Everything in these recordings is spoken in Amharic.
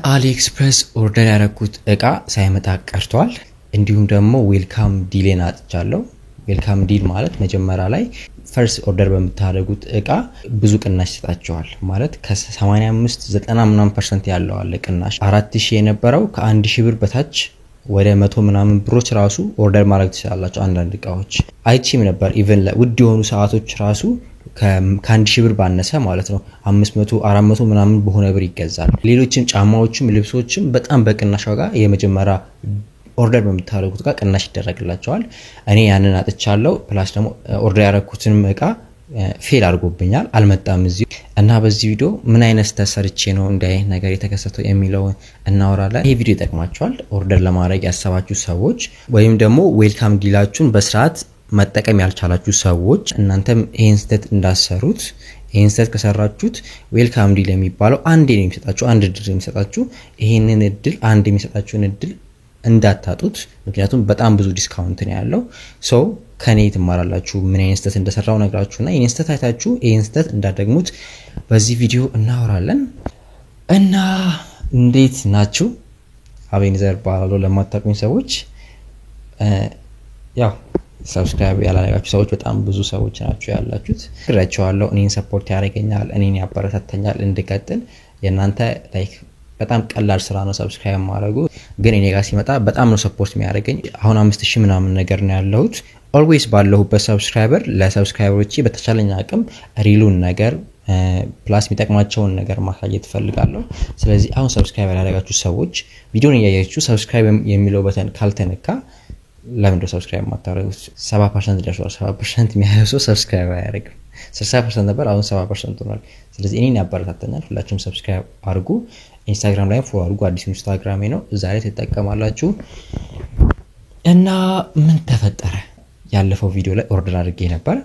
ከአሊኤክስፕረስ ኦርደር ያረኩት እቃ ሳይመጣ ቀርቷል እንዲሁም ደግሞ ዌልካም ዲሌን አጥቻለሁ ዌልካም ዲል ማለት መጀመሪያ ላይ ፈርስት ኦርደር በመታረጉት እቃ ብዙ ቅናሽ ሰጣቸዋል ማለት ከ85 90% ያለው አለ ቅናሽ 4000 የነበረው ከ1000 ብር በታች ወደ 100 ምናምን ብሮች ራሱ ኦርደር ማድረግ ትችላላችሁ አንዳንድ እቃዎች አይቺም ነበር ኢቭን ውድ የሆኑ ሰዓቶች ራሱ ከ1000 ብር ባነሰ ማለት ነው 500 400 ምናምን በሆነ ብር ይገዛል ሌሎችም ጫማዎችም ልብሶችም በጣም በቅናሽ ዋጋ የመጀመሪያ ኦርደር በመታረጉት ጋር ቅናሽ ይደረግላቸዋል እኔ ያንን አጥቻለሁ ፕላስ ደግሞ ኦርደር ያረኩትን እቃ ፌል አድርጎብኛል አልመጣም እዚህ እና በዚህ ቪዲዮ ምን አይነት ተሰርቼ ነው እንዳይ ነገር የተከሰተው የሚለው እናወራለን ይሄ ቪዲዮ ይጠቅማችኋል ኦርደር ለማድረግ ያሰባችሁ ሰዎች ወይም ደግሞ ዌልካም ዲላችሁን በስርዓት መጠቀም ያልቻላችሁ ሰዎች እናንተም ይሄን ስቴት እንዳሰሩት ይሄን ስቴት ከሰራችሁት ዌልካም ዲል የሚባለው አንዴ ነው የሚሰጣችሁ አንድ ድር የሚሰጣችሁ ይሄንን እድል አንድ የሚሰጣችሁን እድል እንዳታጡት ምክንያቱም በጣም ብዙ ዲስካውንት ነው ያለው ሶ ከኔ ትማራላችሁ ምን አይነት ስቴት እንደሰራው ነግራችሁና ይሄን ስቴት አይታችሁ ይሄን ስቴት እንዳደግሙት በዚህ ቪዲዮ እናወራለን እና እንዴት ናችሁ አቤኒዘር ባሎ ለማታውቁኝ ሰዎች ያው ሰብስክራይብ ያላደረጋችሁ ሰዎች በጣም ብዙ ሰዎች ናችሁ ያላችሁት ግራቸዋለሁ እኔን ሰፖርት ያደርገኛል እኔን ያበረታተኛል እንድቀጥል የናንተ ላይክ በጣም ቀላል ስራ ነው ሰብስክራይብ ማድረጉ ግን እኔ ጋር ሲመጣ በጣም ነው ሰፖርት የሚያደርገኝ አሁን 5000 ምናምን ነገር ነው ያለሁት ኦልዌይስ ባለሁበት ሰብስክራይበር ለሰብስክራይበሮቼ በተቻለኝ አቅም ሪሉን ነገር ፕላስ የሚጠቅማቸውን ነገር ማሳየት ፈልጋለሁ ስለዚህ አሁን ሰብስክራይብ ያላደረጋችሁ ሰዎች ቪዲዮን ያያችሁ ሰብስክራይብ የሚለው በተን ካልተነካ ለምን ነው ሰብስክራይብ ማታረጉት 70% ደርሷል 70% የሚያየው ሰብስክራይብ አያደርግም 60% ነበር አሁን 70% ሆኗል ስለዚህ እኔን ያበረታተኛል ሁላችሁም ሰብስክራይብ አድርጉ ኢንስታግራም ላይ ፎሎ አድርጉ አዲስ ኢንስታግራም ነው እዛ ላይ ተጠቀማላችሁ እና ምን ተፈጠረ ያለፈው ቪዲዮ ላይ ኦርደር አድርጌ ነበር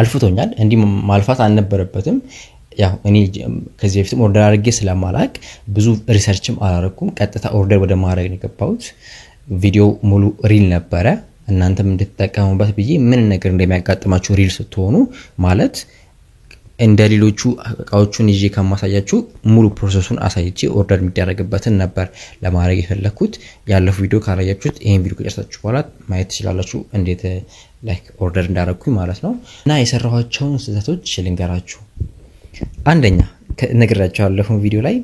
አልፍቶኛል እንዲ ማልፋት አልነበረበትም ያው እኔ ከዚህ በፊት ኦርደር አድርጌ ስለማላቅ ብዙ ሪሰርችም አላረኩም ቀጥታ ኦርደር ወደ ማድረግ ነው የገባሁት ቪዲዮ ሙሉ ሪል ነበረ እናንተም እንድትጠቀሙበት ብዬ ምን ነገር እንደሚያጋጥማችሁ ሪል ስትሆኑ ማለት እንደሌሎቹ እቃዎቹን ይዤ ከማሳያችሁ ሙሉ ፕሮሰሱን አሳይቼ ኦርደር የሚደረግበትን ነበር ለማድረግ የፈለኩት ያለፈው ቪዲዮ ካላያችሁት ይሄን ቪዲዮ ከጨረሳችሁ በኋላ ማየት ትችላላችሁ እንዴት ላይክ ኦርደር እንዳደረኩኝ ማለት ነው እና የሰራኋቸውን ስህተቶች ልንገራችሁ አንደኛ ነግራችሁ ያለፈው ቪዲዮ ላይ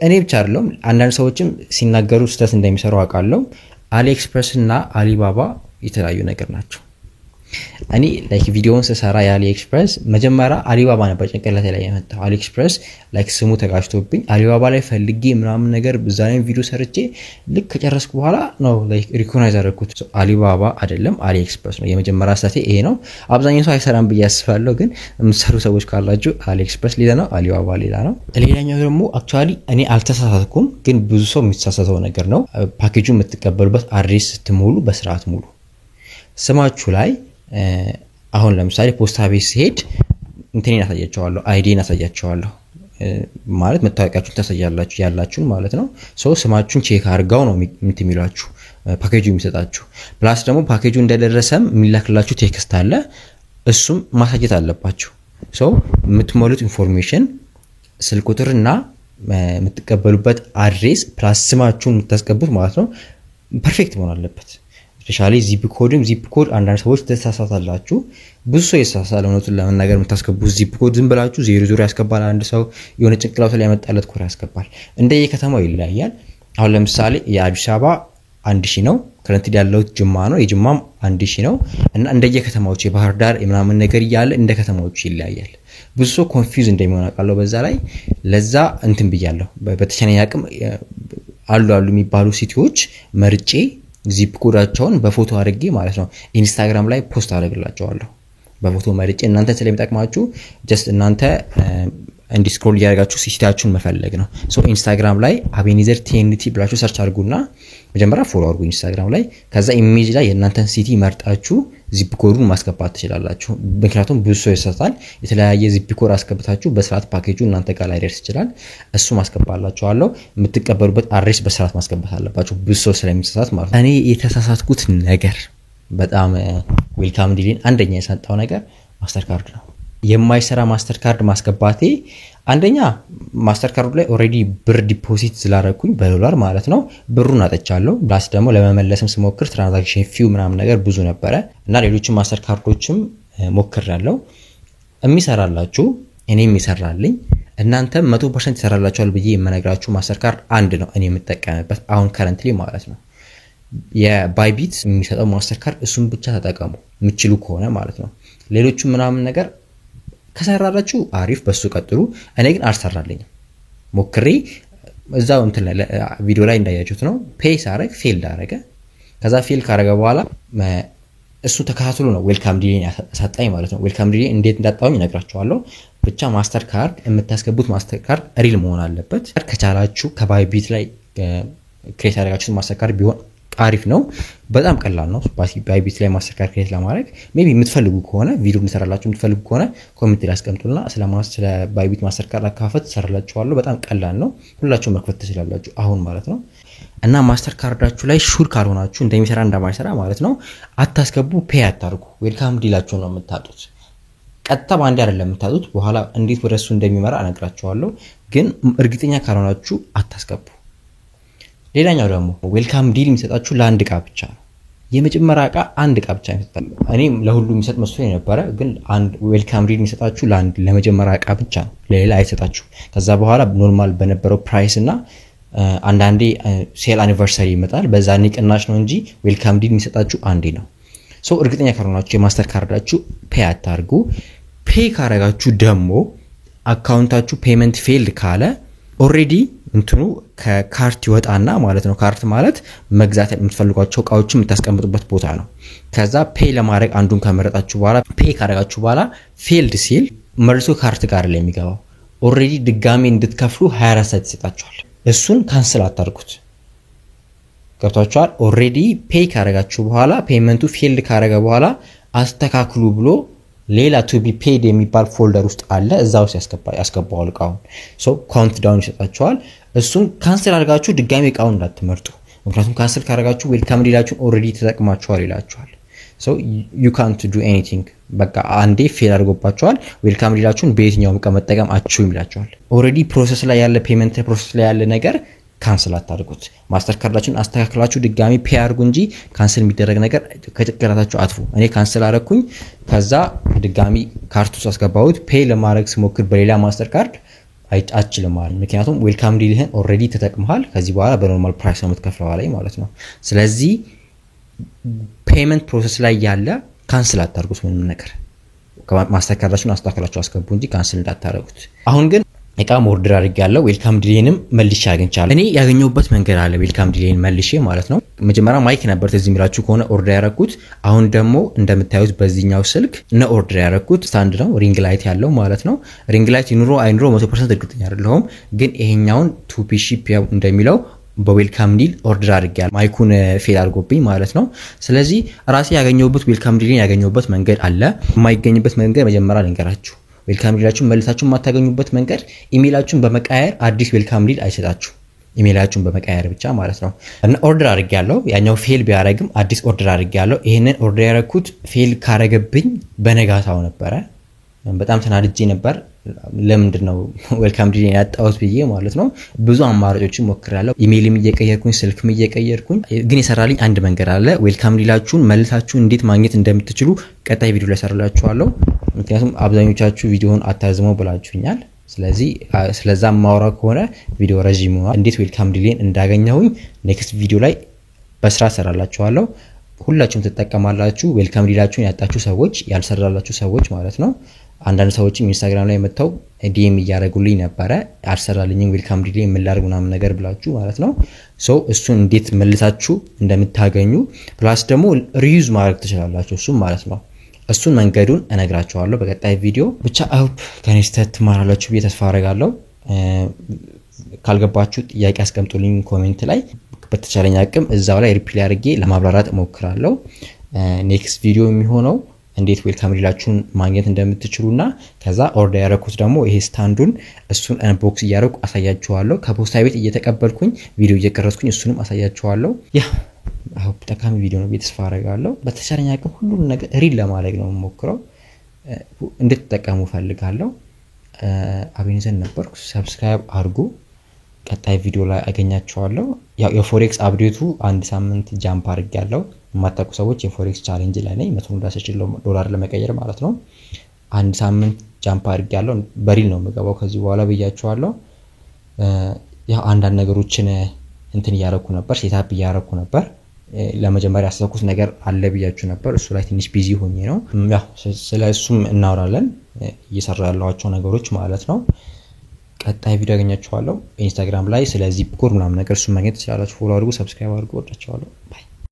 እኔ ብቻ አይደለም አንዳንድ ሰዎችም ሲናገሩ ስህተት እንደሚሰሩ አውቃለሁ አሊኤክስፕረስ እና አሊባባ የተለያዩ ነገር ናቸው እኔ ላይክ ቪዲዮውን ሰራ የአሊኤክስፕረስ መጀመሪያ አሊባባ ነበር ጭንቅላቴ ላይ የመጣው አሊኤክስፕረስ ላይክ ስሙ ተጋጭቶብኝ አሊባባ ላይ ፈልጌ ምናምን ነገር በዛኔም ቪዲዮ ሰርቼ ልክ ከጨረስኩ በኋላ ነው ላይክ ሪኮግናይዝ አደረኩት አሊባባ አይደለም አሊኤክስፕረስ ነው የመጀመሪያ ስህተቴ ይሄ ነው አብዛኛው ሰው አይሰራም በያስፈልጋለሁ ግን የምትሰሩ ሰዎች ካላችሁ አሊኤክስፕረስ ሌላ ነው አሊባባ ሌላ ነው ሌላኛው ደግሞ አክቹአሊ እኔ አልተሳሳትኩም ግን ብዙ ሰው የሚሳሳተው ነገር ነው ፓኬጁን የምትቀበሉበት አድሬስ ስትሞሉ በስርዓት ሙሉ ስማችሁ ላይ አሁን ለምሳሌ ፖስታ ቤት ሲሄድ እንትን ያሳያቸዋለሁ አይዲን ያሳያቸዋለሁ ማለት መታወቂያችሁን ታሳያላችሁ ያላችሁን ማለት ነው ሶ ስማችሁን ቼክ አድርጋው ነው የምትሚሏችሁ ፓኬጁ የሚሰጣችሁ ፕላስ ደግሞ ፓኬጁ እንደደረሰም የሚላክላችሁ ቴክስት አለ እሱም ማሳየት አለባችሁ ሶ የምትሞሉት ኢንፎርሜሽን ስልክ ቁጥርና የምትቀበሉበት አድሬስ ፕላስ ስማችሁን የምታስገቡት ማለት ነው ፐርፌክት መሆን አለበት ስፔሻሊ ዚፕ ኮድ አንዳንድ ሰዎች ተሳሳታላችሁ ብዙ ሰው ይሳሳታል ነው ለመናገር የምታስገቡት ዚፕ ኮድ ዝም ብላችሁ 00 ያስገባል አንድ ሰው የሆነ ጭንቅላቱ ላይ ያመጣለት ኮድ ያስገባል እንደየከተማው ይለያያል አሁን ለምሳሌ የአዲስ አበባ 1000 ነው ከረንት ያለው ጅማ ነው የጅማም 1000 ነው እና እንደየከተማዎች የባህር ዳር ምናምን ነገር ይያለ እንደ ከተማዎች ይለያያል ብዙ ሰው ኮንፊውዝ እንደሚሆን አቃለው በዛ ላይ ለዛ እንትን ብያለሁ በተቻለኝ አቅም አሉ የሚባሉ ሲቲዎች መርጬ ዚፕ ኮዳቸውን በፎቶ አድርጌ ማለት ነው ኢንስታግራም ላይ ፖስት አደርግላቸዋለሁ በፎቶ መርጬ እናንተ ስለሚጠቅማችሁ ጀስት እናንተ እንዲስክሮል ያደርጋችሁ ሲቲያችሁን መፈለግ ነው ሶ ኢንስታግራም ላይ አቤኒዘር ቲኤንቲ ብላችሁ ሰርች አድርጉና መጀመሪያ ፎሎ አድርጉ ኢንስታግራም ላይ ከዛ ኢሜጅ ላይ የእናንተን ሲቲ መርጣችሁ ዚፕ ኮዱን ማስገባት ትችላላችሁ ምክንያቱም ብዙ ሰው ይሳሳታል የተለያየ ዚፕ ኮድ አስገብታችሁ በስርዓት ፓኬጁ እናንተ ጋር ላይ ደርስ ይችላል እሱ ማስገባላችኋለሁ የምትቀበሉበት አድሬስ በስርዓት ማስገባት አለባችሁ ብዙ ሰው ስለሚሳሳት ማለት እኔ የተሳሳትኩት ነገር በጣም ዌልካም ዲሊን አንደኛ የሰጣው ነገር ማስተር ካርድ ነው የማይሰራ ማስተር ካርድ ማስገባቴ አንደኛ ማስተር ካርዱ ላይ ኦሬዲ ብር ዲፖዚት ስላደረኩኝ በዶላር ማለት ነው ብሩን አጥቻለሁ ፕላስ ደግሞ ለመመለስም ስሞክር ትራንዛክሽን ፊው ምናምን ነገር ብዙ ነበረ እና ሌሎችም ማስተር ካርዶችም ሞክሬያለሁ የሚሰራላችሁ እኔም ይሰራልኝ እናንተ 100% ይሰራላችኋል ብዬ የምነግራችሁ ማስተር ካርድ አንድ ነው እኔ የምጠቀምበት አሁን ከረንትሊ ማለት ነው የባይቢት የሚሰጠው ማስተር ካርድ እሱን ብቻ ተጠቀሙ ምችሉ ከሆነ ማለት ነው ሌሎቹ ምናምን ነገር ከሰራላችሁ አሪፍ በሱ ቀጥሉ እኔ ግን አልሰራልኝም ሞክሬ እዛው እንትን ቪዲዮ ላይ እንዳያችሁት ነው ፔስ አረግ ፌልድ አረገ ከዛ ፌል ካረገ በኋላ እሱ ተከታትሎ ነው ዌልካም ዲሌን ያሳጣኝ ማለት ነው ዌልካም ዲሌን እንዴት እንዳጣውኝ እነግራችኋለሁ ብቻ ማስተር ካርድ የምታስገቡት ማስተር ካርድ ሪል መሆን አለበት ከቻላችሁ ከባይቢት ላይ ክሬት ያደርጋችሁት ማስተር ካርድ ቢሆን አሪፍ ነው በጣም ቀላል ነው ባይቢት ላይ ማስተር ካርድ ክሬት ለማድረግ ሜቢ የምትፈልጉ ከሆነ ቪዲዮ እንሰራላችሁ የምትፈልጉ ከሆነ ኮሜንት ላይ አስቀምጡልና ስለ ባይቢት ማስተር ካርድ አካፋፈት ሰራላችኋለሁ በጣም ቀላል ነው ሁላችሁም መክፈት ትችላላችሁ አሁን ማለት ነው እና ማስተር ካርዳችሁ ላይ ሹር ካልሆናችሁ እንደሚሰራ እንደማይሰራ ማለት ነው አታስገቡ ፔይ አታርጉ ዌልካም ዲላችሁ ነው የምታጡት ቀጥታ ባንዴ አይደለም የምታጡት በኋላ እንዴት ወደሱ እንደሚመራ አነግራችኋለሁ ግን እርግጠኛ ካልሆናችሁ አታስገቡ ሌላኛው ደግሞ ዌልካም ዲል የሚሰጣችሁ ለአንድ ዕቃ ብቻ ነው የመጀመሪያ ዕቃ አንድ ዕቃ ብቻ ነው እኔም ለሁሉ የሚሰጥ መስሎኝ ነበር ግን አንድ ዌልካም ዲል የሚሰጣችሁ ለመጀመሪያ ዕቃ ብቻ ነው ለሌላ አይሰጣችሁ ከዛ በኋላ ኖርማል በነበረው ፕራይስ እና አንዳንዴ ሴል አኒቨርሰሪ ይመጣል በዛ ንቅናሽ ነው እንጂ ዌልካም ዲል የሚሰጣችሁ አንዴ ነው ሶ እርግጠኛ ካልሆናችሁ የማስተር ካርዳችሁ ፔይ አታርጉ ፔይ ካረጋችሁ ደግሞ አካውንታችሁ ፔመንት ፌልድ ካለ ኦሬዲ እንትኑ ከካርት ይወጣና ማለት ነው ካርት ማለት መግዛት የምትፈልጓቸው ዕቃዎችን የምታስቀምጡበት ቦታ ነው ከዛ ፔይ ለማድረግ አንዱን ከመረጣችሁ በኋላ ፔይ ካረጋችሁ በኋላ ፌልድ ሲል መልሶ ካርት ጋር ላይ የሚገባው ኦሬዲ ድጋሚ እንድትከፍሉ 24 ሰዓት ይሰጣችኋል እሱን ካንሰል አታርጉት ገብታችኋል ኦሬዲ ፔይ ካረጋችሁ በኋላ ፔመንቱ ፌልድ ካረገ በኋላ አስተካክሉ ብሎ ሌላ ቱ ቢ ፔድ የሚባል ፎልደር ውስጥ አለ እዛው ያስገባው ዕቃውን ሶ ካውንት ዳውን ይሰጣችኋል እሱን ካንሰል አድርጋችሁ ድጋሚ ዕቃውን እንዳትመርጡ ምክንያቱም ካንሰል ካረጋችሁ ዌልካም ዲላችሁን ኦሬዲ ተጠቅማችኋል ይላችኋል ሶ ዩ ካንት ዱ ኤኒቲንግ በቃ አንዴ ፌል አድርጎባችኋል ዌልካም ዲላችሁን በየትኛውም ዕቃ መጠቀም አትችሉም ይላችኋል ኦሬዲ ፕሮሰስ ላይ ያለ ፔመንት ፕሮሰስ ላይ ያለ ነገር ካንሰል አታርጉት ማስተር ካርዳችሁን አስተካክላችሁ ድጋሚ ፔይ አድርጉ እንጂ ካንሰል የሚደረግ ነገር ከጭንቅላታችሁ አጥፉ እኔ ካንሰል አረኩኝ ከዛ ድጋሚ ካርቱ ውስጥ አስገባሁት ፔይ ለማድረግ ስሞክር በሌላ ማስተር ካርድ አይቻልም ማለት ምክንያቱም ዌልካም ዲልህን ኦሬዲ ተጠቅመሃል ከዚህ በኋላ በኖርማል ፕራይስ ነው የምትከፍለው ላይ ማለት ነው ስለዚህ ፔመንት ፕሮሰስ ላይ ያለ ካንሰል አታርጉት ምንም ነገር ማስተር ካርዳችሁን አስተካክላችሁ አስገቡ እንጂ ካንሰል እንዳታረጉት አሁን ግን እቃም ኦርደር አድርጌያለሁ ዌልካም ዲሌንም መልሼ አግኝቻለሁ እኔ ያገኘሁበት መንገድ አለ ዌልካም ዲሌን መልሼ ማለት ነው መጀመሪያ ማይክ ነበር ተዚህ የሚላችሁ ከሆነ ኦርደር ያረኩት አሁን ደግሞ እንደምታዩት በዚህኛው ስልክ ነው ኦርደር ያረኩት ስታንድ ነው ሪንግ ላይት ያለው ማለት ነው ሪንግ ላይት ይኑሮ አይኑሮ 100% እርግጠኛ አይደለሁም ግን ይሄኛውን 2P ሺፕ ያው እንደሚለው በዌልካም ዲል ኦርደር አድርጌያለሁ ማይኩን ፌል አድርጎብኝ ማለት ነው ስለዚህ ራሴ ያገኘሁበት ዌልካም ዲሌን ያገኘሁበት መንገድ አለ የማይገኝበት መንገድ መጀመሪያ ልንገራችሁ ዌልካም ዲላችሁን መልሳችሁ ማታገኙበት መንገድ ኢሜላችሁን በመቀየር አዲስ ዌልካም ዲል አይሰጣችሁ ኢሜላችሁን በመቀየር ብቻ ማለት ነው እና ኦርደር አድርጌያለሁ ያኛው ፌል ቢያረግም አዲስ ኦርደር አድርጌያለሁ ይሄንን ኦርደር ያረኩት ፌል ካረገብኝ በነጋታው ነበረ በጣም ተናድጄ ነበር ለምንድነው ዌልካም ዲል ያጣሁት ብዬ ማለት ነው ብዙ አማራጮችን ሞክራለሁ ኢሜልም እየቀየርኩኝ ስልክም እየቀየርኩኝ ግን የሰራልኝ አንድ መንገድ አለ ዌልካም ዲላችሁን መልሳችሁ እንዴት ማግኘት እንደምትችሉ ቀጣይ ቪዲዮ ላይ ሰራላችኋለሁ ምክንያቱም አብዛኞቻችሁ ቪዲዮውን አታዝመው ብላችሁኛል ስለዚህ ስለዛ ማውራ ከሆነ ቪዲዮ ረጅም ነው እንዴት ዌልካም ዲሌን እንዳገኘሁኝ ኔክስት ቪዲዮ ላይ በስራ ሰራላችኋለሁ ሁላችሁም ተጠቀማላችሁ ዌልካም ዲላችሁን ያጣችሁ ሰዎች ያልሰራላችሁ ሰዎች ማለት ነው አንዳንድ ሰዎችም ኢንስታግራም ላይ መተው ዲኤም እያረጉልኝ ነበር አልሰራልኝም ዌልካም ዲሌን ምን ላድርግ ምናምን ነገር ብላችሁ ማለት ነው ሶ እሱን እንዴት መልሳችሁ እንደምታገኙ ፕላስ ደግሞ ሪዩዝ ማድረግ ትችላላችሁ እሱም ማለት ነው እሱን መንገዱን እነግራችኋለሁ በቀጣይ ቪዲዮ ብቻ አይሆፕ ከኔስተት ተማራላችሁ ብዬ ተስፋ አደርጋለሁ ካልገባችሁ ጥያቄ አስቀምጡልኝ ኮሜንት ላይ በተቻለኝ አቅም እዛው ላይ ሪፕላይ አድርጌ ለማብራራት እሞክራለሁ ኔክስት ቪዲዮ የሚሆነው እንዴት ዌልካም ዲላችሁን ማግኘት እንደምትችሉና ከዛ ኦርደር ያረኩት ደግሞ ይሄ ስታንዱን እሱን አንቦክስ እያደረኩ አሳያችኋለሁ ከፖስታ ቤት እየተቀበልኩኝ ቪዲዮ እየቀረጽኩኝ እሱንም አሳያችኋለሁ ያ አይሆፕ ጠቃሚ ቪዲዮ ነው ተስፋ አደርጋለሁ በተቻለኝ አቅም ሁሉን ነገር ሪል ለማድረግ ነው የምሞክረው እንድትጠቀሙ ፈልጋለሁ አቤኔዘር ነበርኩ ሰብስክራይብ አድርጉ ቀጣይ ቪዲዮ ላይ አገኛችኋለሁ ያው የፎሬክስ አፕዴቱ አንድ ሳምንት ጃምፕ አድርጌያለሁ የማታውቁ ሰዎች የፎሬክስ ቻሌንጅ ላይ ነኝ $100 ለመቀየር ማለት ነው አንድ ሳምንት ጃምፕ አድርጌያለሁ በሪል ነው የምገባው ከዚህ በኋላ ብያችኋለሁ ያው አንዳንድ ነገሮችን እንትን ያረኩ ነበር ሴታፕ ያረኩ ነበር ለመጀመሪያ ያሰብኩት ነገር አለ ብያችሁ ነበር እሱ ላይ ትንሽ ቢዚ ሆኜ ነው ያው ስለሱም እናወራለን እየሰራሁ ያለኋቸው ነገሮች ማለት ነው ቀጣይ ቪዲዮ አገኛችኋለሁ ኢንስታግራም ላይ ስለዚህ ኮር ምናምን ነገር እሱ ማግኘት ትችላላችሁ ፎሎ አድርጉ ሰብስክራይብ አድርጉ ወዳችኋለሁ ባይ